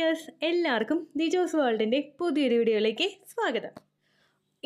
Dears, എല്ലാവർക്കും ദിജോസ് വേൾഡിൻ്റെ പുതിയൊരു വീഡിയോയിലേക്ക് സ്വാഗതം.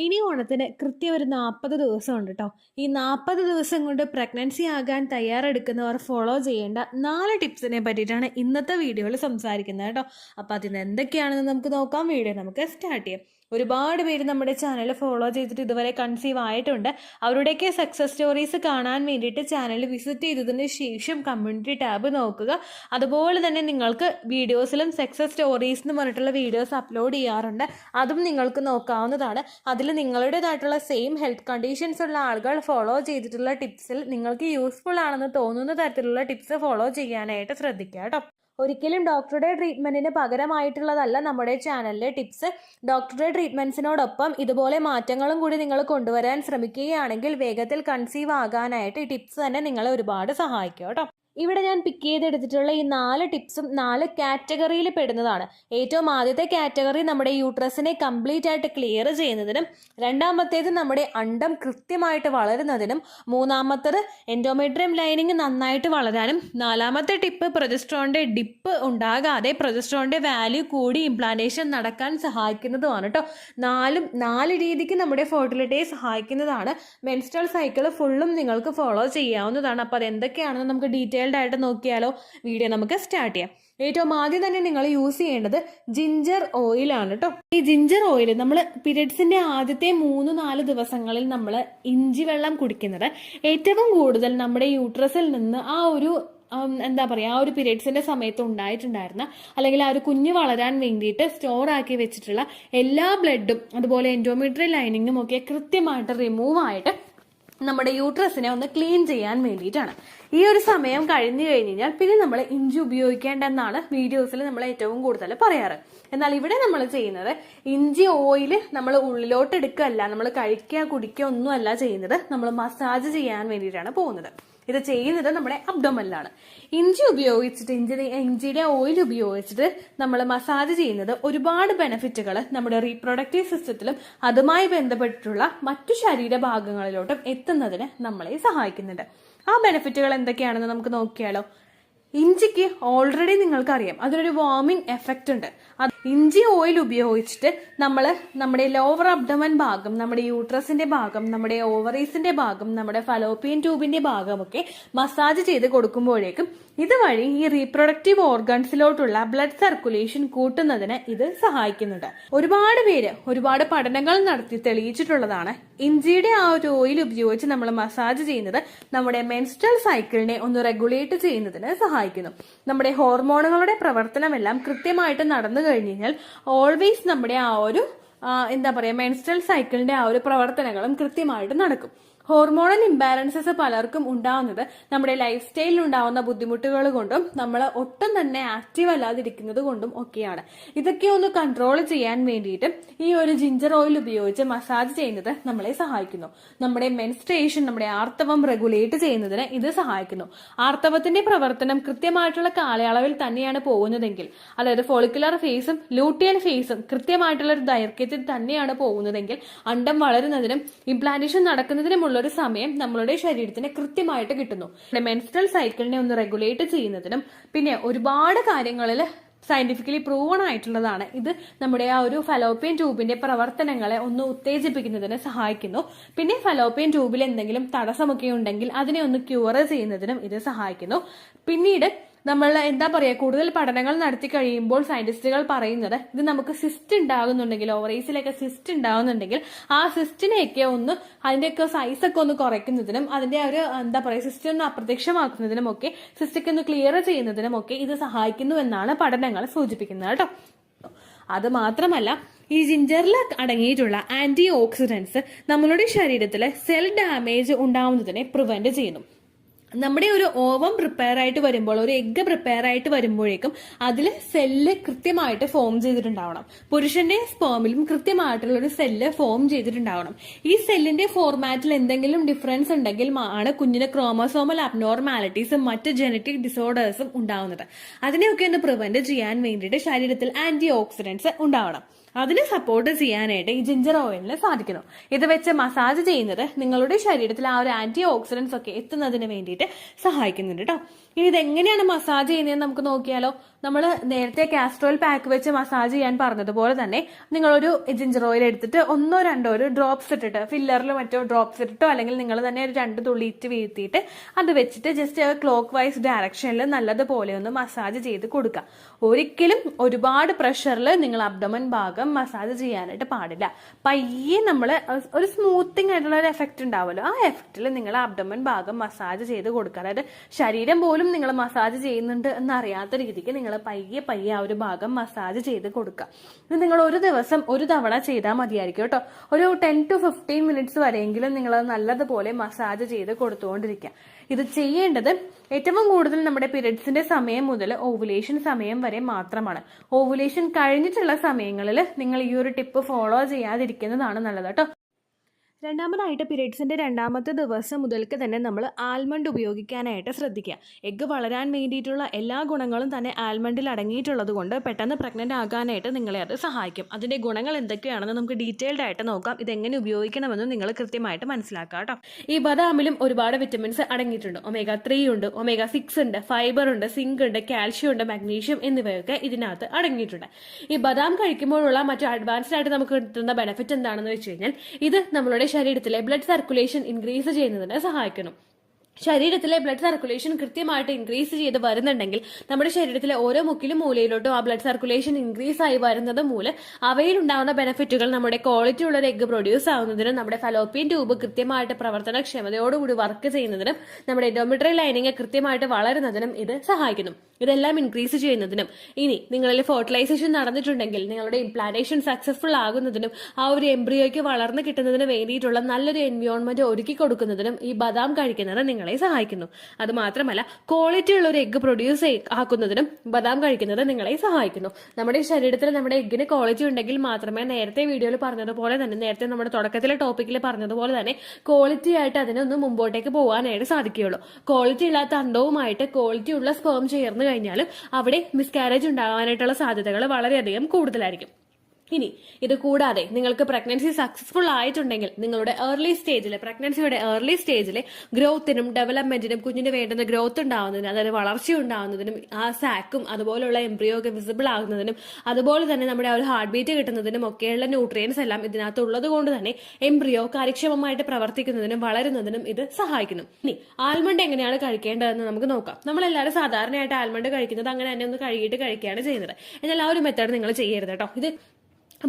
ഇനി ഓണത്തിന് കൃത്യം ഒരു 40 ദിവസം ഉണ്ട് കേട്ടോ. ഈ 40 ദിവസം കൊണ്ട് പ്രഗ്നൻസി ആകാൻ തയ്യാറെടുക്കുന്നവർ ഫോളോ ചെയ്യേണ്ട 4 ടിപ്സിനെ പറ്റിയിട്ടാണ് ഇന്നത്തെ വീഡിയോയിൽ സംസാരിക്കുന്നത് കേട്ടോ. അപ്പോൾ അതിന് എന്തൊക്കെയാണെന്ന് നമുക്ക് നോക്കാം. വീഡിയോ നമുക്ക് സ്റ്റാർട്ട് ചെയ്യാം. ഒരുപാട് പേര് നമ്മുടെ ചാനൽ ഫോളോ ചെയ്തിട്ട് ഇതുവരെ കൺസീവ് ആയിട്ടുണ്ട്. അവരുടെയൊക്കെ സക്സസ് സ്റ്റോറീസ് കാണാൻ വേണ്ടിയിട്ട് ചാനൽ വിസിറ്റ് ചെയ്തതിന് ശേഷം കമ്മ്യൂണിറ്റി ടാബ് നോക്കുക. അതുപോലെ തന്നെ നിങ്ങൾക്ക് വീഡിയോസിലും സക്സസ് സ്റ്റോറീസ് എന്ന് പറഞ്ഞിട്ടുള്ള വീഡിയോസ് അപ്ലോഡ് ചെയ്യാറുണ്ട്. അതും നിങ്ങൾക്ക് നോക്കാവുന്നതാണ്. അതിൽ നിങ്ങളുടേതായിട്ടുള്ള സെയിം ഹെൽത്ത് കണ്ടീഷൻസ് ഉള്ള ആളുകൾ ഫോളോ ചെയ്തിട്ടുള്ള ടിപ്സിൽ നിങ്ങൾക്ക് യൂസ്ഫുൾ ആണെന്ന് തോന്നുന്ന തരത്തിലുള്ള ടിപ്സ് ഫോളോ ചെയ്യാനായിട്ട് ശ്രദ്ധിക്കുക കേട്ടോ. ഒരിക്കലും ഡോക്ടറുടെ ട്രീറ്റ്മെൻറ്റിന് പകരമായിട്ടുള്ളതല്ല നമ്മുടെ ചാനലിലെ ടിപ്സ്. ഡോക്ടറുടെ ട്രീറ്റ്മെൻറ്റ്സിനോടൊപ്പം ഇതുപോലെ മാറ്റങ്ങളും കൂടി നിങ്ങൾ കൊണ്ടുവരാൻ ശ്രമിക്കുകയാണെങ്കിൽ വേഗത്തിൽ കൺസീവ് ആകാനായിട്ട് ഈ ടിപ്സ് തന്നെ നിങ്ങളെ ഒരുപാട് സഹായിക്കും കേട്ടോ. ഇവിടെ ഞാൻ പിക്ക് ചെയ്തെടുത്തിട്ടുള്ള ഈ 4 ടിപ്സും 4 കാറ്റഗറിയിൽ പെടുന്നതാണ്. ഏറ്റവും ആദ്യത്തെ കാറ്റഗറി നമ്മുടെ യൂട്രസിനെ കംപ്ലീറ്റ് ആയിട്ട് ക്ലിയർ ചെയ്യുന്നതിനും, രണ്ടാമത്തേത് നമ്മുടെ അണ്ടം കൃത്യമായിട്ട് വളരുന്നതിനും, മൂന്നാമത്തേത് എൻഡോമെട്രിയം ലൈനിങ് നന്നായിട്ട് വളരാനും, നാലാമത്തെ ടിപ്പ് പ്രൊജസ്ട്രോണിൻ്റെ ഡിപ്പ് ഉണ്ടാകാതെ പ്രൊജസ്ട്രോണിൻ്റെ വാല്യൂ കൂടി ഇംപ്ലാന്റേഷൻ നടക്കാൻ സഹായിക്കുന്നതുമാണ് കേട്ടോ. 4 രീതിക്ക് നമ്മുടെ ഫെർട്ടിലിറ്റിയെ സഹായിക്കുന്നതാണ്. മെൻസ്ട്രൽ സൈക്കിൾ ഫുള്ളും നിങ്ങൾക്ക് ഫോളോ ചെയ്യാവുന്നതാണ്. അപ്പോൾ അതെന്തൊക്കെയാണെന്ന് നമുക്ക് ഡീറ്റെയിൽഡ് ആയിട്ട് നോക്കിയാലോ. വീഡിയോ നമുക്ക് സ്റ്റാർട്ട് ചെയ്യാം. ഏറ്റവും ആദ്യം തന്നെ നിങ്ങൾ യൂസ് ചെയ്യേണ്ടത് ജിഞ്ചർ ഓയിലാണ് കേട്ടോ. ഈ ജിഞ്ചർ ഓയിൽ നമ്മൾ പീരിയഡ്സിന്റെ ആദ്യത്തെ 3-4 ദിവസങ്ങളിൽ നമ്മൾ ഇഞ്ചി വെള്ളം കുടിക്കുന്നത് ഏറ്റവും കൂടുതൽ നമ്മുടെ യൂട്രസിൽ നിന്ന് ആ ഒരു ആ ഒരു പീരിയഡ്സിന്റെ സമയത്ത് ഉണ്ടായിട്ടുണ്ടായിരുന്ന അല്ലെങ്കിൽ ആ ഒരു കുഞ്ഞ് വളരാൻ വേണ്ടിയിട്ട് സ്റ്റോർ ആക്കി വെച്ചിട്ടുള്ള എല്ലാ ബ്ലഡും അതുപോലെ എൻഡോമെട്രിയൽ ലൈനിങ്ങും ഒക്കെ കൃത്യമായിട്ട് റിമൂവ് ആയിട്ട് നമ്മുടെ യൂട്രസിനെ ഒന്ന് ക്ലീൻ ചെയ്യാൻ വേണ്ടിയിട്ടാണ്. ഈ ഒരു സമയം കഴിഞ്ഞു കഴിഞ്ഞാൽ പിന്നെ നമ്മൾ ഇഞ്ചി ഉപയോഗിക്കേണ്ടെന്നാണ് വീഡിയോസിൽ നമ്മൾ ഏറ്റവും കൂടുതൽ പറയാറ്. എന്നാൽ ഇവിടെ നമ്മൾ ചെയ്യുന്നത് ഇഞ്ചി ഓയിൽ നമ്മൾ ഉള്ളിലോട്ട് എടുക്കുകയല്ല, നമ്മൾ കഴിക്കുക കുടിക്കുക ഒന്നുമല്ല ചെയ്യുന്നത്, നമ്മൾ മസാജ് ചെയ്യാൻ വേണ്ടിയിട്ടാണ് പോകുന്നത്. ഇത് ചെയ്യുന്നത് നമ്മുടെ അബ്ഡോമനിലാണ്. ഇഞ്ചി ഉപയോഗിച്ചിട്ട് ഇഞ്ചിയുടെ ഓയിൽ ഉപയോഗിച്ചിട്ട് നമ്മൾ മസാജ് ചെയ്യുന്നത് ഒരുപാട് ബെനിഫിറ്റുകൾ നമ്മുടെ റീപ്രൊഡക്റ്റീവ് സിസ്റ്റത്തിലും അതുമായി ബന്ധപ്പെട്ടിട്ടുള്ള മറ്റു ശരീരഭാഗങ്ങളിലോട്ടും എത്തുന്നതിന് നമ്മളെ സഹായിക്കുന്നുണ്ട്. ആ ബെനിഫിറ്റുകൾ എന്തൊക്കെയാണെന്ന് നമുക്ക് നോക്കിയാലോ. ഇഞ്ചിക്ക് ഓൾറെഡി നിങ്ങൾക്കറിയാം അതിനൊരു വാർമിംഗ് എഫക്റ്റ് ഉണ്ട്. ഇഞ്ചി ഓയിൽ ഉപയോഗിച്ചിട്ട് നമ്മൾ നമ്മുടെ ലോവർ അബ്ഡമൻ ഭാഗം, നമ്മുടെ യൂട്രസിന്റെ ഭാഗം, നമ്മുടെ ഓവറീസിന്റെ ഭാഗം, നമ്മുടെ ഫലോപ്പിയൻ ട്യൂബിന്റെ ഭാഗമൊക്കെ മസാജ് ചെയ്ത് കൊടുക്കുമ്പോഴേക്കും ഇതുവഴി ഈ റീപ്രൊഡക്റ്റീവ് ഓർഗൻസിലോട്ടുള്ള ബ്ലഡ് സർക്കുലേഷൻ കൂട്ടുന്നതിന് ഇത് സഹായിക്കുന്നുണ്ട്. ഒരുപാട് പഠനങ്ങൾ നടത്തി തെളിയിച്ചിട്ടുള്ളതാണ് ഇഞ്ചിയുടെ ആ ഒരു ഓയിൽ ഉപയോഗിച്ച് നമ്മൾ മസാജ് ചെയ്യുന്നത് നമ്മുടെ മെൻസ്ട്രൽ സൈക്കിളിനെ ഒന്ന് റെഗുലേറ്റ് ചെയ്യുന്നതിന് സഹായിക്കുന്നു. നമ്മുടെ ഹോർമോണുകളുടെ പ്രവർത്തനമെല്ലാം കൃത്യമായിട്ട് നടന്നു കഴിഞ്ഞാൽ ഓൾവേസ് നമ്മുടെ ആ ഒരു മെൻസ്ട്രൽ സൈക്കിളിന്റെ ആ ഒരു പ്രവർത്തനങ്ങളും കൃത്യമായിട്ട് നടക്കും. ഹോർമോണൽ ഇംബാലൻസസ് പലർക്കും ഉണ്ടാവുന്നത് നമ്മുടെ ലൈഫ് സ്റ്റൈലിൽ ഉണ്ടാവുന്ന ബുദ്ധിമുട്ടുകൾ കൊണ്ടും നമ്മൾ ഒട്ടും തന്നെ ആക്റ്റീവ് അല്ലാതിരിക്കുന്നത് കൊണ്ടും ഒക്കെയാണ്. ഇതൊക്കെ ഒന്ന് കൺട്രോൾ ചെയ്യാൻ വേണ്ടിയിട്ട് ഈ ഒരു ജിഞ്ചർ ഓയിൽ ഉപയോഗിച്ച് മസാജ് ചെയ്യുന്നത് നമ്മളെ സഹായിക്കുന്നു. നമ്മുടെ മെൻസ്ട്രേഷൻ, നമ്മുടെ ആർത്തവം റെഗുലേറ്റ് ചെയ്യുന്നതിന് ഇത് സഹായിക്കുന്നു. ആർത്തവത്തിന്റെ പ്രവർത്തനം കൃത്യമായിട്ടുള്ള കാലയളവിൽ തന്നെയാണ് പോകുന്നതെങ്കിൽ, അതായത് ഫോളിക്കുലർ ഫേസും ലൂട്ടിയൽ ഫേസും കൃത്യമായിട്ടുള്ള ഒരു ദൈർഘ്യത്തിൽ തന്നെയാണ് പോകുന്നതെങ്കിൽ അണ്ടം വളരുന്നതിനും ഇംപ്ലാന്റേഷൻ നടക്കുന്നതിനും ഒരു സമയം നമ്മളുടെ ശരീരത്തിന് കൃത്യമായിട്ട് കിട്ടുന്നു. മെൻസ്ട്രൽ സൈക്കിളിനെ ഒന്ന് റെഗുലേറ്റ് ചെയ്യുന്നതിനും പിന്നെ ഒരുപാട് കാര്യങ്ങളിൽ സയന്റിഫിക്കലി പ്രൂവൺ ആയിട്ടുള്ളതാണ്. ഇത് നമ്മുടെ ആ ഒരു ഫലോപ്പിയൻ ട്യൂബിന്റെ പ്രവർത്തനങ്ങളെ ഒന്ന് ഉത്തേജിപ്പിക്കുന്നതിന് സഹായിക്കുന്നു. പിന്നെ ഫലോപ്പിയൻ ട്യൂബിൽ എന്തെങ്കിലും തടസ്സമൊക്കെ ഉണ്ടെങ്കിൽ അതിനെ ഒന്ന് ക്യൂർ ചെയ്യുന്നതിനും ഇത് സഹായിക്കുന്നു. പിന്നീട് നമ്മൾ കൂടുതൽ പഠനങ്ങൾ നടത്തി കഴിയുമ്പോൾ സയന്റിസ്റ്റുകൾ പറയുന്നത് ഇത് നമുക്ക് സിസ്റ്റ് ഉണ്ടാകുന്നുണ്ടെങ്കിൽ, ഓവറീസിലൊക്കെ സിസ്റ്റ് ഉണ്ടാകുന്നുണ്ടെങ്കിൽ ആ സിസ്റ്റിനെയൊക്കെ ഒന്ന് അതിന്റെയൊക്കെ സൈസൊക്കെ ഒന്ന് കുറയ്ക്കുന്നതിനും അതിന്റെ ഒരു സിസ്റ്റ് ഒന്ന് അപ്രത്യക്ഷമാക്കുന്നതിനും ഒക്കെ, സിസ്റ്റൊക്കെ ഒന്ന് ക്ലിയർ ചെയ്യുന്നതിനും ഒക്കെ ഇത് സഹായിക്കുന്നു എന്നാണ് പഠനങ്ങൾ സൂചിപ്പിക്കുന്നത് കേട്ടോ. അത് മാത്രമല്ല ഈ ജിഞ്ചറിൽ അടങ്ങിയിട്ടുള്ള ആന്റി ഓക്സിഡൻസ് നമ്മളുടെ ശരീരത്തിൽ സെൽ ഡാമേജ് ഉണ്ടാവുന്നതിനെ പ്രിവെന്റ് ചെയ്യുന്നു. നമ്മുടെ ഒരു ഓവം പ്രിപ്പയർ ആയിട്ട് വരുമ്പോൾ, ഒരു എഗ്ഗ് പ്രിപ്പയർ ആയിട്ട് വരുമ്പോഴേക്കും അതിൽ സെല്ല് കൃത്യമായിട്ട് ഫോം ചെയ്തിട്ടുണ്ടാവണം. പുരുഷന്റെ സ്പേമിലും കൃത്യമായിട്ടുള്ള ഒരു സെല്ല് ഫോം ചെയ്തിട്ടുണ്ടാവണം. ഈ സെല്ലിന്റെ ഫോർമാറ്റിൽ എന്തെങ്കിലും ഡിഫറൻസ് ഉണ്ടെങ്കിൽ ആണ് കുഞ്ഞിന് ക്രോമസോമൽ അബ്നോർമാലിറ്റീസും മറ്റ് ജനറ്റിക് ഡിസോർഡേഴ്സും ഉണ്ടാവുന്നത്. അതിനെയൊക്കെ ഒന്ന് പ്രിവെന്റ് ചെയ്യാൻ വേണ്ടിയിട്ട് ശരീരത്തിൽ ആന്റി ഓക്സിഡൻസ് ഉണ്ടാവണം. അതിനെ സപ്പോർട്ട് ചെയ്യാനായിട്ട് ഈ ജിഞ്ചർ ഓയിലിന് സാധിക്കുന്നു. ഇത് വെച്ച് മസാജ് ചെയ്യുന്നത് നിങ്ങളുടെ ശരീരത്തിൽ ആ ഒരു ആന്റി ഓക്സിഡൻസ് ഒക്കെ എത്തുന്നതിന് വേണ്ടിയിട്ട് സഹായിക്കുന്നുണ്ട് കേട്ടോ. ഇനി ഇതെങ്ങനെയാണ് മസാജ് ചെയ്യുന്നതെന്ന് നമുക്ക് നോക്കിയാലോ. നമ്മൾ നേരത്തെ കാസ്റ്റർ ഓയിൽ പാക്ക് വെച്ച് മസാജ് ചെയ്യാൻ പറഞ്ഞതുപോലെ തന്നെ നിങ്ങളൊരു ജിഞ്ചർ ഓയിൽ എടുത്തിട്ട് 1-2 ഒരു ഡ്രോപ്സ് ഇട്ടിട്ട് ഫില്ലറിൽ മറ്റോ ഡ്രോപ്സ് ഇട്ടിട്ടോ അല്ലെങ്കിൽ നിങ്ങൾ തന്നെ ഒരു 2 തുള്ളി ഇട്ട് വീഴ്ത്തിയിട്ട് അത് വെച്ചിട്ട് ജസ്റ്റ് ക്ലോക്ക് വൈസ് ഡയറക്ഷനിൽ നല്ലതുപോലെ ഒന്ന് മസാജ് ചെയ്ത് കൊടുക്കുക. ഒരിക്കലും ഒരുപാട് പ്രഷറിൽ നിങ്ങൾ അബ്ഡോമൻ ഭാഗം മസാജ് ചെയ്യാനായിട്ട് പാടില്ല. പയ്യെ നമ്മൾ ഒരു സ്മൂത്തിങ് ആയിട്ടുള്ള ഒരു എഫക്റ്റ് ഉണ്ടാവുമല്ലോ, ആ എഫക്റ്റിൽ നിങ്ങൾ അബ്ഡോമൻ ഭാഗം മസാജ് ചെയ്ത് കൊടുക്കുക. അതായത് ശരീരം പോലും നിങ്ങൾ മസാജ് ചെയ്യുന്നുണ്ട് എന്നറിയാത്ത രീതിക്ക് നിങ്ങൾ പയ്യെ ആ ഒരു ഭാഗം മസാജ് ചെയ്ത് കൊടുക്കുക. ഇത് നിങ്ങൾ ഒരു ദിവസം ഒരു തവണ ചെയ്താൽ മതിയായിരിക്കും കേട്ടോ. ഒരു 10 to 15 മിനിറ്റ്സ് വരെയെങ്കിലും നിങ്ങൾ നല്ലതുപോലെ മസാജ് ചെയ്ത് കൊടുത്തുകൊണ്ടിരിക്കുക. ഇത് ചെയ്യേണ്ടത് ഏറ്റവും കൂടുതൽ നമ്മുടെ പീരിയഡ്സിന്റെ സമയം മുതൽ ഓവുലേഷൻ സമയം വരെ മാത്രമാണ്. ഓവുലേഷൻ കഴിഞ്ഞിട്ടുള്ള സമയങ്ങളിൽ നിങ്ങൾ ഈ ഒരു ടിപ്പ് ഫോളോ ചെയ്യാതിരിക്കുന്നതാണ് നല്ലത് കേട്ടോ. രണ്ടാമതായിട്ട് പീരിയഡ്സിൻ്റെ 2ാമത്തെ ദിവസം മുതൽക്ക് തന്നെ നമ്മൾ ആൽമണ്ട് ഉപയോഗിക്കാനായിട്ട് ശ്രദ്ധിക്കുക. എഗ്ഗ് വളരാൻ വേണ്ടിയിട്ടുള്ള എല്ലാ ഗുണങ്ങളും തന്നെ ആൽമണ്ടിൽ അടങ്ങിയിട്ടുള്ളത് കൊണ്ട് പെട്ടെന്ന് പ്രഗ്നൻ്റ് ആകാനായിട്ട് നിങ്ങളെ അത് സഹായിക്കും. അതിൻ്റെ ഗുണങ്ങൾ എന്തൊക്കെയാണെന്ന് നമുക്ക് ഡീറ്റെയിൽഡ് ആയിട്ട് നോക്കാം. ഇതെങ്ങനെ ഉപയോഗിക്കണമെന്ന് നിങ്ങൾ കൃത്യമായിട്ട് മനസ്സിലാക്കുക കേട്ടോ. ഈ ബദാമിലും ഒരുപാട് വിറ്റമിൻസ് അടങ്ങിയിട്ടുണ്ട്. omega-3 ഉണ്ട്, omega-6 ഉണ്ട്, ഫൈബർ ഉണ്ട്, സിങ്ക് ഉണ്ട്, കാൽഷ്യം ഉണ്ട്, മാഗ്നീഷ്യം എന്നിവയൊക്കെ ഇതിനകത്ത് അടങ്ങിയിട്ടുണ്ട്. ഈ ബദാം കഴിക്കുമ്പോഴുള്ള മറ്റു അഡ്വാൻസ്ഡ് ആയിട്ട് നമുക്ക് കിട്ടുന്ന ബെനിഫിറ്റ് എന്താണെന്ന് വെച്ച് കഴിഞ്ഞാൽ ഇത് നമ്മളുടെ ശരീരത്തിലെ ബ്ലഡ് സർക്കുലേഷൻ ഇൻക്രീസ് ചെയ്യുന്നതിന് സഹായിക്കുന്നു. ശരീരത്തിലെ ബ്ലഡ് സർക്കുലേഷൻ കൃത്യമായിട്ട് ഇൻക്രീസ് ചെയ്ത് വരുന്നുണ്ടെങ്കിൽ നമ്മുടെ ശരീരത്തിലെ ഓരോ മുക്കിലും മൂലയിലോട്ടും ആ ബ്ലഡ് സർക്കുലേഷൻ ഇൻക്രീസ് ആയി വരുന്നത് മൂലം അവയിലുണ്ടാകുന്ന ബെനിഫിറ്റുകൾ നമ്മുടെ ക്വാളിറ്റി ഉള്ള ഒരു എഗ്ഗ് പ്രൊഡ്യൂസ് ആവുന്നതിനും നമ്മുടെ ഫലോപ്പിയൻ ട്യൂബ് കൃത്യമായിട്ട് പ്രവർത്തനക്ഷമതയോടുകൂടി വർക്ക് ചെയ്യുന്നതിനും നമ്മുടെ എൻഡോമെട്രിയൽ ലൈനിങ് കൃത്യമായിട്ട് വളരുന്നതിനും ഇത് സഹായിക്കുന്നു. ഇതെല്ലാം ഇൻക്രീസ് ചെയ്യുന്നതിനും ഇനി നിങ്ങളിൽ ഫെർട്ടിലൈസേഷൻ നടന്നിട്ടുണ്ടെങ്കിൽ നിങ്ങളുടെ ഇംപ്ലാന്റേഷൻ സക്സസ്ഫുൾ ആകുന്നതിനും ആ ഒരു എംബ്രിയോയ്ക്ക് വളർന്നു കിട്ടുന്നതിന് വേണ്ടിയിട്ടുള്ള നല്ലൊരു എൻവയോൺമെന്റ് ഒരുക്കി കൊടുക്കുന്നതിനും ഈ ബദാം കഴിക്കുന്നത് നിങ്ങളെ സഹായിക്കുന്നു. അത് മാത്രമല്ല ക്വാളിറ്റി ഉള്ള ഒരു എഗ്ഗ് പ്രൊഡ്യൂസ് ആക്കുന്നതിനും ബദാം കഴിക്കുന്നത് നിങ്ങളെ സഹായിക്കുന്നു. നമ്മുടെ ശരീരത്തിൽ നമ്മുടെ എഗ്ഗിന് ക്വാളിറ്റി ഉണ്ടെങ്കിൽ മാത്രമേ നേരത്തെ വീഡിയോയിൽ പറഞ്ഞതുപോലെ തന്നെ നേരത്തെ നമ്മുടെ തുടക്കത്തിലെ ടോപ്പിക്കിൽ പറഞ്ഞതുപോലെ തന്നെ ക്വാളിറ്റി ആയിട്ട് അതിനൊന്ന് മുമ്പോട്ടേക്ക് പോകാനായിട്ട് സാധിക്കുകയുള്ളൂ. ക്വാളിറ്റി ഇല്ലാത്ത അണ്ടവുമായിട്ട് ക്വാളിറ്റി ഉള്ള സ്പേം ചേർന്ന് കഴിഞ്ഞാലും അവിടെ മിസ്കാരേജ് ഉണ്ടാകാനായിട്ടുള്ള സാധ്യതകൾ വളരെയധികം കൂടുതലായിരിക്കും. ഇനി ഇത് കൂടാതെ നിങ്ങൾക്ക് പ്രഗ്നൻസി സക്സസ്ഫുൾ ആയിട്ടുണ്ടെങ്കിൽ നിങ്ങളുടെ പ്രഗ്നൻസിയുടെ ഏർലി സ്റ്റേജിലെ ഗ്രോത്തിനും ഡെവലപ്മെന്റിനും കുഞ്ഞിന് വേണ്ടുന്ന ഗ്രോത്ത് ഉണ്ടാവുന്നതിനും അതായത് വളർച്ച ഉണ്ടാവുന്നതിനും ആ സാക്കും അതുപോലുള്ള എംബ്രിയോ ഒക്കെ വിസിബിൾ ആകുന്നതിനും അതുപോലെ തന്നെ നമ്മുടെ ആ ഒരു ഹാർട്ട് ബീറ്റ് കിട്ടുന്നതിനും ഒക്കെയുള്ള ന്യൂട്രിയൻസ് എല്ലാം ഇതിനകത്ത് ഉള്ളത് കൊണ്ട് തന്നെ എംബ്രിയോ കാര്യക്ഷമമായിട്ട് പ്രവർത്തിക്കുന്നതിനും വളരുന്നതിനും ഇത് സഹായിക്കുന്നു. ഇനി ആൽമണ്ട് എങ്ങനെയാണ് കഴിക്കേണ്ടതെന്ന് നമുക്ക് നോക്കാം. നമ്മളെല്ലാവരും സാധാരണയായിട്ട് ആൽമണ്ട് കഴിക്കുന്നത് അങ്ങനെ തന്നെ ഒന്ന് കഴുകിയിട്ട് കഴിക്കുകയാണ് ചെയ്യുന്നത്. എന്നാൽ ആ ഒരു മെത്തേഡ് നിങ്ങൾ ചെയ്യരുത് കേട്ടോ. ഇത്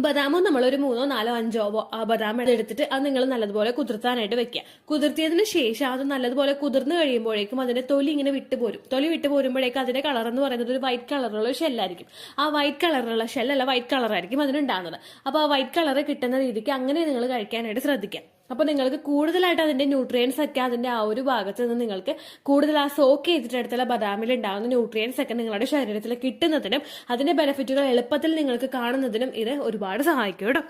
ബദാമും നമ്മൾ ഒരു 3, 4, 5 ബദാം എടുത്തിട്ട് അത് നിങ്ങൾ നല്ലതുപോലെ കുതിർത്താനായിട്ട് വെക്കുക. കുതിർത്തിയതിന് ശേഷം അത് നല്ലതുപോലെ കുതിർന്ന് കഴിയുമ്പോഴേക്കും അതിന്റെ തൊലി ഇങ്ങനെ വിട്ടുപോരും. തൊലി വിട്ടുപോരുമ്പോഴേക്കും അതിന്റെ കളർ എന്ന് പറയുന്നത് ഒരു വൈറ്റ് കളറുള്ള ഷെല്ലായിരിക്കും. ആ വൈറ്റ് കളറുള്ള ഷെല്ലല്ല വൈറ്റ് കളറായിരിക്കും അതിനുണ്ടാകുന്നത്. അപ്പോൾ ആ വൈറ്റ് കളർ കിട്ടുന്ന രീതിക്ക് അങ്ങനെ നിങ്ങൾ കഴിക്കാനായിട്ട് ശ്രദ്ധിക്കുക. അപ്പോൾ നിങ്ങൾക്ക് കൂടുതലായിട്ട് അതിന്റെ ന്യൂട്രിയൻസ് ഒക്കെ അതിന്റെ ആ ഒരു ഭാഗത്ത് നിന്ന് നിങ്ങൾക്ക് കൂടുതൽ ആ സോക്ക് ചെയ്തിട്ടടുത്തുള്ള ബദാമിൽ ഉണ്ടാകുന്ന ന്യൂട്രിയൻസ് ഒക്കെ നിങ്ങളുടെ ശരീരത്തിൽ കിട്ടുന്നതിനും അതിന്റെ ബെനിഫിറ്റുകൾ എളുപ്പത്തിൽ നിങ്ങൾക്ക് കാണുന്നതിനും ഇത് ഒരുപാട് സഹായിക്കും കേട്ടോ.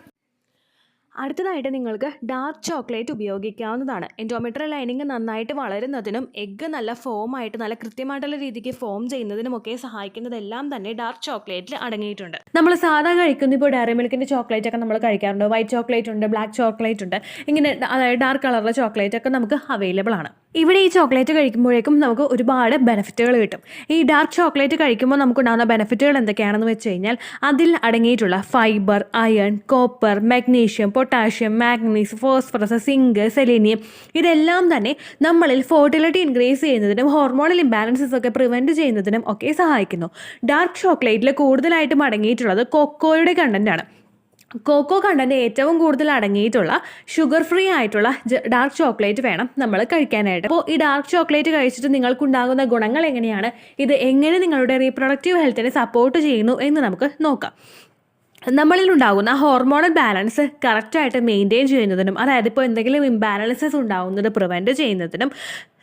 അടുത്തതായിട്ട് നിങ്ങൾക്ക് ഡാർക്ക് ചോക്ലേറ്റ് ഉപയോഗിക്കാവുന്നതാണ്. എൻഡോമെട്രിയൽ ലൈനിങ് നന്നായിട്ട് വളരുന്നതിനും എഗ്ഗ് നല്ല ഫോമായിട്ട് നല്ല കൃത്യമായിട്ടുള്ള രീതിക്ക് ഫോം ചെയ്യുന്നതിനുമൊക്കെ സഹായിക്കുന്നതെല്ലാം തന്നെ ഡാർക്ക് ചോക്ലേറ്റിൽ അടങ്ങിയിട്ടുണ്ട്. നമ്മൾ സാധാ കഴിക്കുന്ന ഇപ്പോൾ ഡയറി മിൽക്കിൻ്റെ ചോക്ലേറ്റ് ഒക്കെ നമ്മൾ കഴിക്കാറുണ്ട്. വൈറ്റ് ചോക്ലേറ്റ് ഉണ്ട്, ബ്ലാക്ക് ചോക്ലേറ്റ് ഉണ്ട്, ഇങ്ങനെ അതായത് ഡാർക്ക് കളറുള്ള ചോക്ലേറ്റ് ഒക്കെ നമുക്ക് അവൈലബിൾ ആണ്. ഇവിടെ ഈ ചോക്ലേറ്റ് കഴിക്കുമ്പോഴേക്കും നമുക്ക് ഒരുപാട് ബെനിഫിറ്റുകൾ കിട്ടും. ഈ ഡാർക്ക് ചോക്ലേറ്റ് കഴിക്കുമ്പോൾ നമുക്കുണ്ടാകുന്ന ബെനിഫിറ്റുകൾ എന്തൊക്കെയാണെന്ന് വെച്ച് കഴിഞ്ഞാൽ അതിൽ അടങ്ങിയിട്ടുള്ള fibre, iron, copper, magnesium, potassium, manganese, phosphorus, zinc, selenium ഇതെല്ലാം തന്നെ നമ്മളിൽ ഫെർട്ടിലിറ്റി ഇൻക്രീസ് ചെയ്യുന്നതിനും ഹോർമോണൽ ഇംബാലൻസസ് ഒക്കെ പ്രിവെൻറ്റ് ചെയ്യുന്നതിനും ഒക്കെ സഹായിക്കുന്നു. ഡാർക്ക് ചോക്ലേറ്റിൽ കൂടുതലായിട്ടും അടങ്ങിയിട്ടുള്ളത് കൊക്കോയുടെ കണ്ടൻ്റാണ്. കോക്കോ കണ്ടന്റ് ഏറ്റവും കൂടുതൽ അടങ്ങിയിട്ടുള്ള ഷുഗർ ഫ്രീ ആയിട്ടുള്ള ഡാർക്ക് ചോക്ലേറ്റ് വേണം നമ്മൾ കഴിക്കാനായിട്ട്. അപ്പോൾ ഈ ഡാർക്ക് ചോക്ലേറ്റ് കഴിച്ചിട്ട് നിങ്ങൾക്കുണ്ടാകുന്ന ഗുണങ്ങൾ എങ്ങനെയാണ്, ഇത് എങ്ങനെ നിങ്ങളുടെ റീപ്രൊഡക്റ്റീവ് ഹെൽത്തിനെ സപ്പോർട്ട് ചെയ്യുന്നു എന്ന് നമുക്ക് നോക്കാം. നമ്മളിലുണ്ടാകുന്ന ഹോർമോണൽ ബാലൻസ് കറക്റ്റായിട്ട് മെയിൻറ്റെയിൻ ചെയ്യുന്നതിനും അതായത് ഇപ്പോൾ എന്തെങ്കിലും ഇംബാലൻസസ് ഉണ്ടാകുന്നത് പ്രിവെൻറ്റ് ചെയ്യുന്നതിനും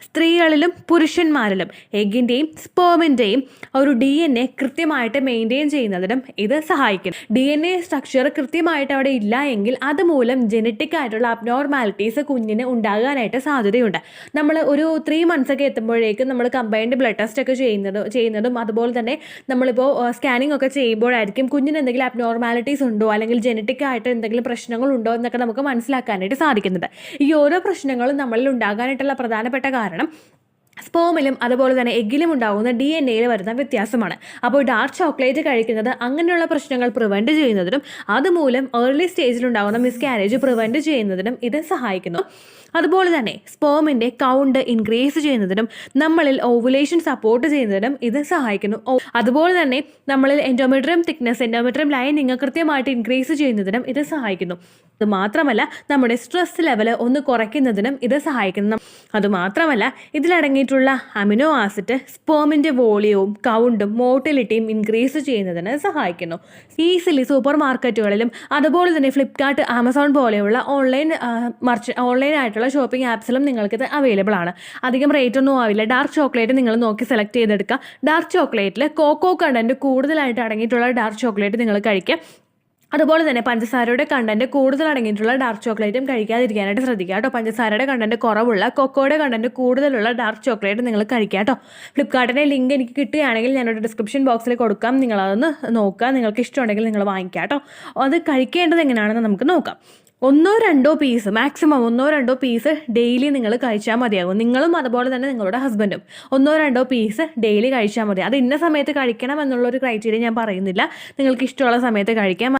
സ്ത്രീകളിലും പുരുഷന്മാരിലും എഗ്ഗിൻ്റെയും സ്പേമിൻ്റെയും ഒരു DNA കൃത്യമായിട്ട് മെയിൻറ്റെയിൻ ചെയ്യുന്നതിനും ഇത് സഹായിക്കും. DNA സ്ട്രക്ചർ കൃത്യമായിട്ട് അവിടെ ഇല്ല എങ്കിൽ അതുമൂലം ജനറ്റിക് ആയിട്ടുള്ള അബ്നോർമാലിറ്റീസ് കുഞ്ഞിന് ഉണ്ടാകാനായിട്ട് സാധ്യതയുണ്ട്. നമ്മൾ ഒരു 3 months ഒക്കെ എത്തുമ്പോഴേക്കും നമ്മൾ കമ്പൈൻഡ് ബ്ലഡ് ടെസ്റ്റ് ഒക്കെ ചെയ്യുന്നതും അതുപോലെ തന്നെ നമ്മളിപ്പോൾ സ്കാനിങ് ഒക്കെ ചെയ്യുമ്പോഴായിരിക്കും കുഞ്ഞിന് എന്തെങ്കിലും അബ്നോർമാലിറ്റീസ് ഉണ്ടോ അല്ലെങ്കിൽ ജനറ്റിക് ആയിട്ട് എന്തെങ്കിലും പ്രശ്നങ്ങളുണ്ടോ എന്നൊക്കെ നമുക്ക് മനസ്സിലാക്കാനായിട്ട് സാധിക്കുന്നത്. ഈ ഓരോ പ്രശ്നങ്ങളും നമ്മളിൽ ഉണ്ടാകാനായിട്ടുള്ള പ്രധാനപ്പെട്ട കാരണം സ്പേമിലും അതുപോലെ തന്നെ എഗ്ഗിലും ഉണ്ടാകുന്ന DNA വരുന്ന വ്യത്യാസമാണ്. അപ്പോൾ ഡാർക്ക് ചോക്ലേറ്റ് കഴിക്കുന്നത് അങ്ങനെയുള്ള പ്രശ്നങ്ങൾ പ്രിവെൻറ്റ് ചെയ്യുന്നതിനും അതുമൂലം ഏർലി സ്റ്റേജിലുണ്ടാകുന്ന മിസ്കാരേജ് പ്രിവെൻറ്റ് ചെയ്യുന്നതിനും ഇത് സഹായിക്കുന്നു. അതുപോലെ തന്നെ സ്പേമിൻ്റെ കൗണ്ട് ഇൻക്രീസ് ചെയ്യുന്നതിനും നമ്മളിൽ ഓവുലേഷൻ സപ്പോർട്ട് ചെയ്യുന്നതിനും ഇത് സഹായിക്കുന്നു. അതുപോലെ തന്നെ നമ്മളിൽ എൻഡോമെട്രിയം തിക്നെസ്, എൻഡോമെട്രിയം ലൈനിങ് കൃത്യമായിട്ട് ഇൻക്രീസ് ചെയ്യുന്നതിനും ഇത് സഹായിക്കുന്നു. അതുമാത്രമല്ല നമ്മുടെ സ്ട്രെസ് ലെവൽ ഒന്ന് കുറയ്ക്കുന്നതിനും ഇത് സഹായിക്കുന്നു. അതുമാത്രമല്ല ഇതിലടങ്ങിയിട്ടുള്ള അമിനോ ആസിഡ് സ്പേമിൻ്റെ വോളിയവും കൗണ്ടും മോട്ടിലിറ്റിയും ഇൻക്രീസ് ചെയ്യുന്നതിന് സഹായിക്കുന്നു. ഈസിലി സൂപ്പർ മാർക്കറ്റുകളിലും അതുപോലെ തന്നെ ഫ്ലിപ്കാർട്ട്, ആമസോൺ പോലെയുള്ള ഓൺലൈൻ ആയിട്ടുള്ള ഷോപ്പിംഗ് ആപ്സിലും നിങ്ങൾക്കിത് അവൈലബിൾ ആണ്. അധികം റേറ്റ് ഒന്നും ആവില്ല. ഡാർക്ക് ചോക്ലേറ്റ് നിങ്ങൾ നോക്കി സെലക്ട് ചെയ്തെടുക്കുക. ഡാർക്ക് ചോക്ലേറ്റിൽ കോക്കോ കണ്ടന്റ് കൂടുതലായിട്ട് അടങ്ങിയിട്ടുള്ള ഡാർക്ക് ചോക്ലേറ്റ് നിങ്ങൾ കഴിക്കുക. അതുപോലെ തന്നെ പഞ്ചസാരയുടെ കണ്ടന്റ് കൂടുതൽ അടങ്ങിയിട്ടുള്ള ഡാർക്ക് ചോക്ലേറ്റും കഴിക്കാതിരിക്കാനായിട്ട് ശ്രദ്ധിക്കുക കേട്ടോ. പഞ്ചസാരയുടെ കണ്ടന്റ് കുറവുള്ള, കൊക്കോയുടെ കണ്ടന്റ് കൂടുതലുള്ള ഡാർക്ക് ചോക്ലേറ്റ് നിങ്ങൾ കഴിക്കുക കേട്ടോ. ഫ്ലിപ്കാർട്ടിൻ്റെ ലിങ്ക് എനിക്ക് കിട്ടുകയാണെങ്കിൽ ഞാനൊരു ഡിസ്ക്രിപ്ഷൻ ബോക്സിൽ കൊടുക്കാം. നിങ്ങളതൊന്ന് നോക്കുക. നിങ്ങൾക്ക് ഇഷ്ടമുണ്ടെങ്കിൽ നിങ്ങൾ വാങ്ങിക്കുക കേട്ടോ. അത് കഴിക്കേണ്ടത് എങ്ങനെയാണെന്ന് നമുക്ക് നോക്കാം. 1-2 പീസ്, മാക്സിമം 1-2 പീസ് ഡെയിലി നിങ്ങൾ കഴിച്ചാൽ മതിയാകും. നിങ്ങളും അതുപോലെ തന്നെ നിങ്ങളുടെ ഹസ്ബൻഡും 1-2 പീസ് ഡെയിലി കഴിച്ചാൽ മതി. അത് ഇന്ന സമയത്ത് കഴിക്കണം എന്നുള്ളൊരു ക്രൈറ്റീരിയ ഞാൻ പറയുന്നില്ല. നിങ്ങൾക്ക് ഇഷ്ടമുള്ള സമയത്ത് കഴിക്കാം.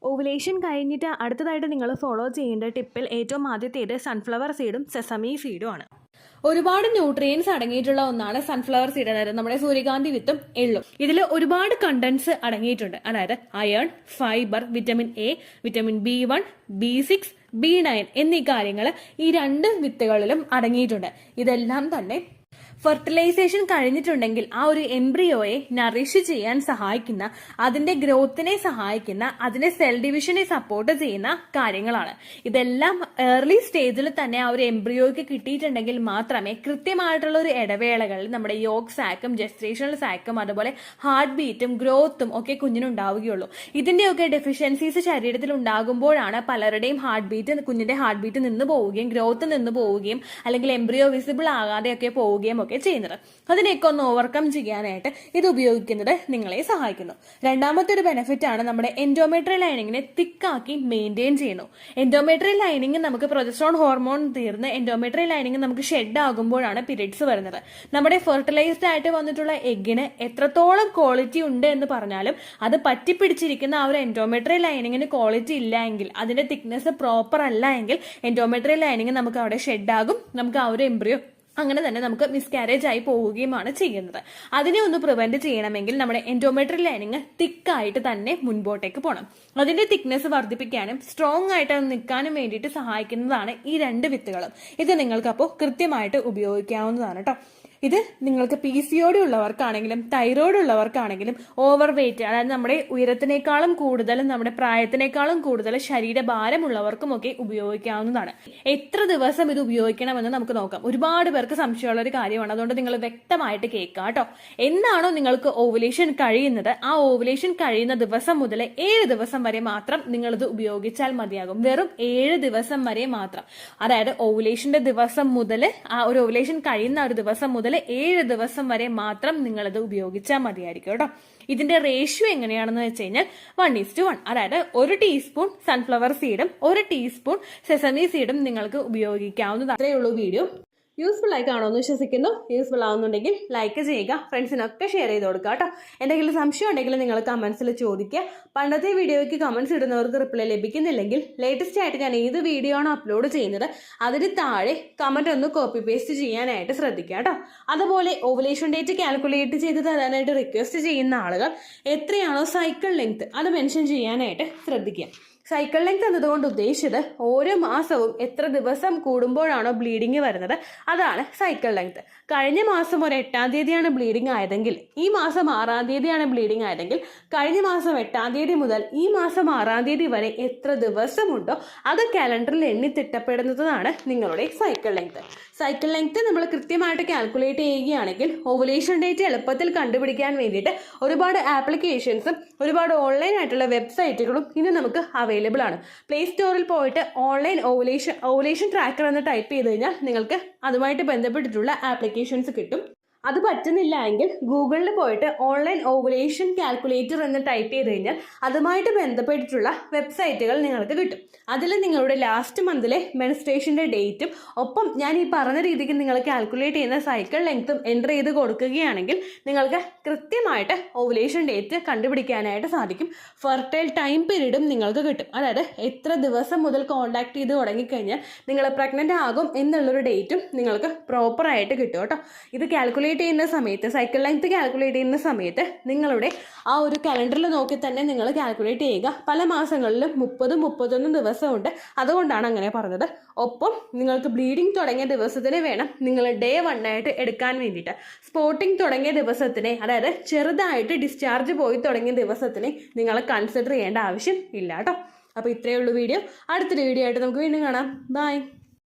ഓവുലേഷൻ കഴിഞ്ഞിട്ട് അടുത്തതായിട്ട് നിങ്ങൾ ഫോളോ ചെയ്യേണ്ട ടിപ്പിൽ ഏറ്റവും ആദ്യത്തേത് സൺഫ്ലവർ സീഡും സെസമി സീഡും ആണ്. ഒരുപാട് ന്യൂട്രിയൻസ് അടങ്ങിയിട്ടുള്ള ഒന്നാണ് സൺഫ്ലവർ സീഡ്, അതായത് നമ്മുടെ സൂര്യകാന്തി വിത്തും എള്ളും. ഇതിൽ ഒരുപാട് കണ്ടന്റ്സ് അടങ്ങിയിട്ടുണ്ട്. അതായത് iron, fibre, vitamin A, vitamin B1, B6, B9 എന്നീ കാര്യങ്ങൾ ഈ 2 വിത്തുകളിലും അടങ്ങിയിട്ടുണ്ട്. ഇതെല്ലാം തന്നെ ഫെർട്ടിലൈസേഷൻ കഴിഞ്ഞിട്ടുണ്ടെങ്കിൽ ആ ഒരു എംബ്രിയോയെ നറിഷ് ചെയ്യാൻ സഹായിക്കുന്ന, അതിന്റെ ഗ്രോത്തിനെ സഹായിക്കുന്ന, അതിന്റെ സെൽ ഡിവിഷനെ സപ്പോർട്ട് ചെയ്യുന്ന കാര്യങ്ങളാണ്. ഇതെല്ലാം ഏർലി സ്റ്റേജിൽ തന്നെ ആ ഒരു എംബ്രിയോയ്ക്ക് കിട്ടിയിട്ടുണ്ടെങ്കിൽ മാത്രമേ കൃത്യമായിട്ടുള്ള ഒരു ഇടവേളകളിൽ നമ്മുടെ യോഗ് സാക്കും ജെസ്റ്റേഷണൽ സാക്കും അതുപോലെ ഹാർട്ട് ബീറ്റും ഗ്രോത്തും ഒക്കെ കുഞ്ഞിനുണ്ടാവുകയുള്ളൂ. ഇതിന്റെയൊക്കെ ഡെഫിഷ്യൻസീസ് ശരീരത്തിൽ ഉണ്ടാകുമ്പോഴാണ് പലരുടെയും കുഞ്ഞിന്റെ ഹാർട്ട് ബീറ്റ് നിന്ന് പോവുകയും ഗ്രോത്ത് നിന്ന് പോവുകയും അല്ലെങ്കിൽ എംബ്രിയോ വിസിബിൾ ആകാതെയൊക്കെ പോവുകയും ഒക്കെ ചെയ്യുന്നത്. അതിനെയൊക്കെ ഒന്ന് ഓവർകം ചെയ്യാനായിട്ട് ഇത് ഉപയോഗിക്കുന്നത് നിങ്ങളെ സഹായിക്കുന്നു. രണ്ടാമത്തെ ഒരു ബെനിഫിറ്റ് ആണ് നമ്മുടെ എൻഡോമെട്രിയൽ ലൈനിങ്ങിനെ തിക്കാക്കി മെയിൻറ്റെയിൻ ചെയ്യുന്നു. എൻഡോമെട്രിയൽ ലൈനിങ് നമുക്ക് പ്രൊജസ്ട്രോൺ ഹോർമോൺ തീർന്ന് എൻഡോമെട്രിയൽ ലൈനിങ് നമുക്ക് ഷെഡ് ആകുമ്പോഴാണ് പീരിയഡ്സ് വരുന്നത്. നമ്മുടെ ഫെർട്ടിലൈസ്ഡ് ആയിട്ട് വന്നിട്ടുള്ള എഗ്ഗിന് എത്രത്തോളം ക്വാളിറ്റി ഉണ്ട് എന്ന് പറഞ്ഞാലും അത് പറ്റിപ്പിടിച്ചിരിക്കുന്ന ആ ഒരു എൻഡോമെട്രിയൽ ലൈനിങ്ങിന് ക്വാളിറ്റി ഇല്ല എങ്കിൽ, അതിന്റെ തിക്നെസ് പ്രോപ്പർ അല്ല എങ്കിൽ എൻഡോമെട്രിയൽ ലൈനിങ് നമുക്ക് അവിടെ ഷെഡ് ആകും. നമുക്ക് ആ ഒരു എംബ്രിയോ അങ്ങനെ തന്നെ നമുക്ക് മിസ്കാരേജ് ആയി പോവുകയുമാണ് ചെയ്യുന്നത്. അതിനെ ഒന്ന് പ്രിവെന്റ് ചെയ്യണമെങ്കിൽ നമ്മുടെ എൻഡോമെട്രിയൽ ലൈനിങ് തിക്കായിട്ട് തന്നെ മുൻപോട്ടേക്ക് പോകണം. അതിന്റെ തിക്നെസ് വർദ്ധിപ്പിക്കാനും സ്ട്രോങ് ആയിട്ട് നിൽക്കാനും വേണ്ടിയിട്ട് സഹായിക്കുന്നതാണ് ഈ 2 വിത്തുകളും. ഇത് നിങ്ങൾക്ക് അപ്പോൾ കൃത്യമായിട്ട് ഉപയോഗിക്കാവുന്നതാണ് കേട്ടോ. ഇത് നിങ്ങൾക്ക് PCOD ഉള്ളവർക്കാണെങ്കിലും തൈറോയ്ഡ് ഉള്ളവർക്കാണെങ്കിലും ഓവർ വെയിറ്റ്, അതായത് നമ്മുടെ ഉയരത്തിനേക്കാളും കൂടുതൽ നമ്മുടെ പ്രായത്തിനേക്കാളും കൂടുതൽ ശരീരഭാരമുള്ളവർക്കും ഒക്കെ ഉപയോഗിക്കാവുന്നതാണ്. എത്ര ദിവസം ഇത് ഉപയോഗിക്കണമെന്ന് നമുക്ക് നോക്കാം. ഒരുപാട് പേർക്ക് സംശയമുള്ള ഒരു കാര്യമാണ്. അതുകൊണ്ട് നിങ്ങൾ വ്യക്തമായിട്ട് കേൾക്കുക കേട്ടോ. എന്നാണോ നിങ്ങൾക്ക് ഓവുലേഷൻ കഴിയുന്നത്, ആ ഓവുലേഷൻ കഴിയുന്ന ദിവസം മുതൽ 7 ദിവസം വരെ മാത്രം നിങ്ങളിത് ഉപയോഗിച്ചാൽ മതിയാകും. വെറും 7 ദിവസം വരെ മാത്രം. അതായത് ഓവുലേഷന്റെ ദിവസം മുതൽ ആ ഒരു ഓവുലേഷൻ കഴിയുന്ന ഒരു ദിവസം മുതൽ 7 ദിവസം വരെ മാത്രം നിങ്ങളിത് ഉപയോഗിച്ചാൽ മതിയായിരിക്കും കേട്ടോ. ഇതിന്റെ റേഷ്യോ എങ്ങനെയാണെന്ന് വെച്ച് കഴിഞ്ഞാൽ 1:1. അതായത് 1 ടീസ്പൂൺ സൺഫ്ലവർ സീഡും 1 ടീസ്പൂൺ സെസമി സീഡും നിങ്ങൾക്ക് ഉപയോഗിക്കാവുന്നതാണ്. അത്രയേ ഉള്ളൂ വീഡിയോ. യൂസ്ഫുൾ ആയി കാണുമെന്ന് വിശ്വസിക്കുന്നു. യൂസ്ഫുൾ ആവുന്നുണ്ടെങ്കിൽ ലൈക്ക് ചെയ്യുക, ഫ്രണ്ട്സിനൊക്കെ ഷെയർ ചെയ്ത് കൊടുക്കുക കേട്ടോ. എന്തെങ്കിലും സംശയം ഉണ്ടെങ്കിൽ നിങ്ങൾ കമൻസിൽ ചോദിക്കുക. പണ്ടത്തെ വീഡിയോയ്ക്ക് കമൻസ് ഇടുന്നവർക്ക് റിപ്ലൈ ലഭിക്കുന്നില്ലെങ്കിൽ ലേറ്റസ്റ്റ് ആയിട്ട് ഞാൻ ഏത് വീഡിയോ ആണോ അപ്ലോഡ് ചെയ്യുന്നത് അതിന് താഴെ കമൻറ്റ് ഒന്ന് കോപ്പി പേസ്റ്റ് ചെയ്യാനായിട്ട് ശ്രദ്ധിക്കുക കേട്ടോ. അതുപോലെ ഓവുലേഷൻ ഡേറ്റ് കാൽക്കുലേറ്റ് ചെയ്ത് തരാനായിട്ട് റിക്വസ്റ്റ് ചെയ്യുന്ന ആളുകൾ എത്രയാണോ സൈക്കിൾ ലെങ്ത് അത് മെൻഷൻ ചെയ്യാനായിട്ട് ശ്രദ്ധിക്കുക. സൈക്കിൾ ലെങ്ത് എന്നതുകൊണ്ട് ഉദ്ദേശിച്ചത് ഓരോ മാസവും എത്ര ദിവസം കൂടുമ്പോഴാണോ ബ്ലീഡിങ് വരുന്നത് അതാണ് സൈക്കിൾ ലെങ്ത്. കഴിഞ്ഞ മാസം ഒരു 8-ാം തീയതിയാണ് ബ്ലീഡിങ് ആയതെങ്കിൽ ഈ മാസം 6-ാം തീയതിയാണ് ബ്ലീഡിങ് ആയതെങ്കിൽ കഴിഞ്ഞ മാസം 8-ാം തീയതി മുതൽ ഈ മാസം 6-ാം തീയതി വരെ എത്ര ദിവസമുണ്ടോ അത് കാലണ്ടറിൽ എണ്ണി തിട്ടപ്പെടുന്നതാണ് നിങ്ങളുടെ സൈക്കിൾ ലെങ്ത്. സൈക്കിൾ ലെങ്ത് നമ്മൾ കൃത്യമായിട്ട് കാൽക്കുലേറ്റ് ചെയ്യുകയാണെങ്കിൽ ഓവുലേഷൻ ഡേറ്റ് എളുപ്പത്തിൽ കണ്ടുപിടിക്കാൻ വേണ്ടിയിട്ട് ഒരുപാട് ആപ്ലിക്കേഷൻസും ഒരുപാട് ഓൺലൈൻ ആയിട്ടുള്ള വെബ്സൈറ്റുകളും ഇന്ന് നമുക്ക് അവൈലബിൾ ആണ്. പ്ലേ സ്റ്റോറിൽ പോയിട്ട് ഓൺലൈൻ ഓവുലേഷൻ ട്രാക്കർ എന്ന് ടൈപ്പ് ചെയ്ത് കഴിഞ്ഞാൽ നിങ്ങൾക്ക് അതുമായിട്ട് ബന്ധപ്പെട്ടിട്ടുള്ള ആപ്ലിക്കേഷൻസ് കിട്ടും. അത് പറ്റുന്നില്ല എങ്കിൽ ഗൂഗിളിൽ പോയിട്ട് ഓൺലൈൻ ഓവുലേഷൻ കാൽക്കുലേറ്റർ എന്ന് ടൈപ്പ് ചെയ്ത് കഴിഞ്ഞാൽ അതുമായിട്ട് ബന്ധപ്പെട്ടിട്ടുള്ള വെബ്സൈറ്റുകൾ നിങ്ങൾക്ക് കിട്ടും. അതിൽ നിങ്ങളുടെ ലാസ്റ്റ് മന്തിലെ മെൻസ്ട്രേഷൻ്റെ ഡേറ്റും ഒപ്പം ഞാൻ ഈ പറഞ്ഞ രീതിക്ക് നിങ്ങൾ കാൽക്കുലേറ്റ് ചെയ്യുന്ന സൈക്കിൾ ലെങ്ത്തും എൻ്റർ ചെയ്ത് കൊടുക്കുകയാണെങ്കിൽ നിങ്ങൾക്ക് കൃത്യമായിട്ട് ഓവുലേഷൻ ഡേറ്റ് കണ്ടുപിടിക്കാനായിട്ട് സാധിക്കും. ഫെർട്ടൈൽ ടൈം പീരീഡും നിങ്ങൾക്ക് കിട്ടും. അതായത് എത്ര ദിവസം മുതൽ കോൺടാക്ട് ചെയ്ത് തുടങ്ങിക്കഴിഞ്ഞാൽ നിങ്ങൾ പ്രഗ്നൻ്റ് ആകും എന്നുള്ളൊരു ഡേറ്റും നിങ്ങൾക്ക് പ്രോപ്പറായിട്ട് കിട്ടും കേട്ടോ. ഇത് കാൽക്കുലേറ്റ് ചെയ്യുന്ന സമയത്ത് സൈക്കിൾ ലെങ്ത് കാൽക്കുലേറ്റ് ചെയ്യുന്ന സമയത്ത് നിങ്ങളുടെ ആ ഒരു കലണ്ടറിൽ നോക്കി തന്നെ നിങ്ങൾ കാൽക്കുലേറ്റ് ചെയ്യുക. പല മാസങ്ങളിലും 30-31 ദിവസമുണ്ട്, അതുകൊണ്ടാണ് അങ്ങനെ പറഞ്ഞത്. ഒപ്പം നിങ്ങൾക്ക് ബ്ലീഡിങ് തുടങ്ങിയ ദിവസത്തിന് വേണം നിങ്ങൾ ഡേ 1 ആയിട്ട് എടുക്കാൻ വേണ്ടിയിട്ട്. സ്പോട്ടിങ് തുടങ്ങിയ ദിവസത്തിനെ, അതായത് ചെറുതായിട്ട് ഡിസ്ചാർജ് പോയി തുടങ്ങിയ ദിവസത്തിനെ നിങ്ങൾ കൺസിഡർ ചെയ്യേണ്ട ആവശ്യം ഇല്ല കേട്ടോ. അപ്പോൾ ഇത്രയേ ഉള്ളൂ വീഡിയോ. അടുത്തൊരു വീഡിയോ ആയിട്ട് നമുക്ക് വീണ്ടും കാണാം. ബൈ.